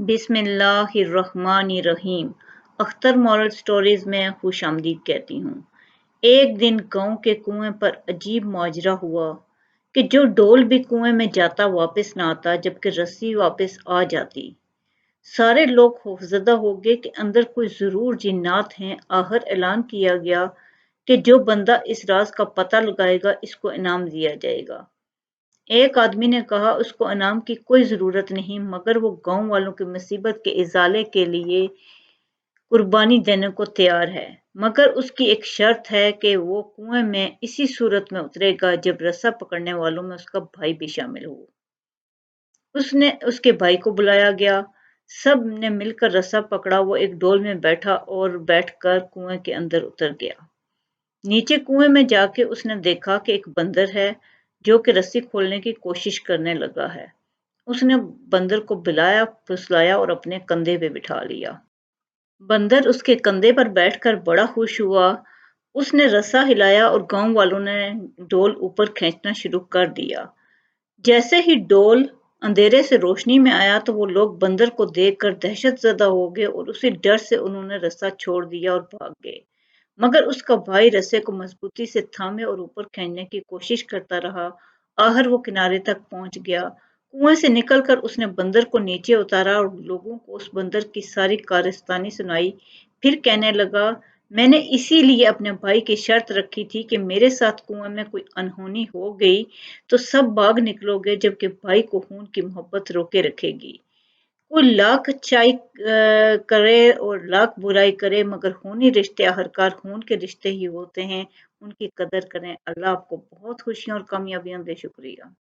बिस्मिल्लाहिर्रहमानिर्रहीम। Akhtar moral stories में खुश आमदीद कहती हूँ। एक दिन गांव के कुएं पर अजीब माजरा हुआ कि जो डोल भी कुएं में जाता वापस न आता, जबकि रस्सी वापस आ जाती। सारे लोग खौफजदा हो गए कि अंदर कोई जरूर जिन्नात हैं। आखिर ऐलान किया गया कि जो बंदा इस राज का पता लगाएगा, इसको इनाम दिया जाएगा। एक आदमी ने कहा उसको इनाम की कोई जरूरत नहीं, मगर वो गांव वालों की मुसीबत के इजाले के लिए कुर्बानी देने को तैयार है। मगर उसकी एक शर्त है कि वो कुएं में इसी सूरत में उतरेगा जब रस्सा पकड़ने वालों में उसका भाई भी शामिल हो। उसने उसके भाई को बुलाया गया। सब ने मिलकर रस्सा पकड़ा। वो एक डोल में बैठा और बैठकर कुएं के अंदर उतर गया। नीचे कुएं में जाके उसने देखा कि एक बंदर है जो कि रस्सी खोलने की कोशिश करने लगा है। उसने बंदर को बुलाया, फुसलाया और अपने कंधे पे बिठा लिया। बंदर उसके कंधे पर बैठकर बड़ा खुश हुआ। उसने रस्सा हिलाया और गांव वालों ने डोल ऊपर खींचना शुरू कर दिया। जैसे ही डोल अंधेरे से रोशनी में आया तो वो लोग बंदर को देखकर दहशतजदा हो गए और उसी डर से उन्होंने रस्सा छोड़ दिया और भाग गए। मगर उसका भाई रस्से को मजबूती से थामे और ऊपर खींचने की कोशिश करता रहा। आखिर वो किनारे तक पहुंच गया। कुएं से निकलकर उसने बंदर को नीचे उतारा और लोगों को उस बंदर की सारी कारस्तानी सुनाई। फिर कहने लगा, मैंने इसीलिए अपने भाई की शर्त रखी थी कि मेरे साथ कुएं में कोई अनहोनी हो गई तो सब भाग निकलोगे, जबकि भाई को खून की मोहब्बत रोके रखेगी। कोई लाख अच्छाई करे और लाख बुराई करे, मगर खूनी रिश्ते आखिरकार खून के रिश्ते ही होते हैं। उनकी कदर करें। अल्लाह आपको बहुत खुशियां और कामयाबियां दे। शुक्रिया।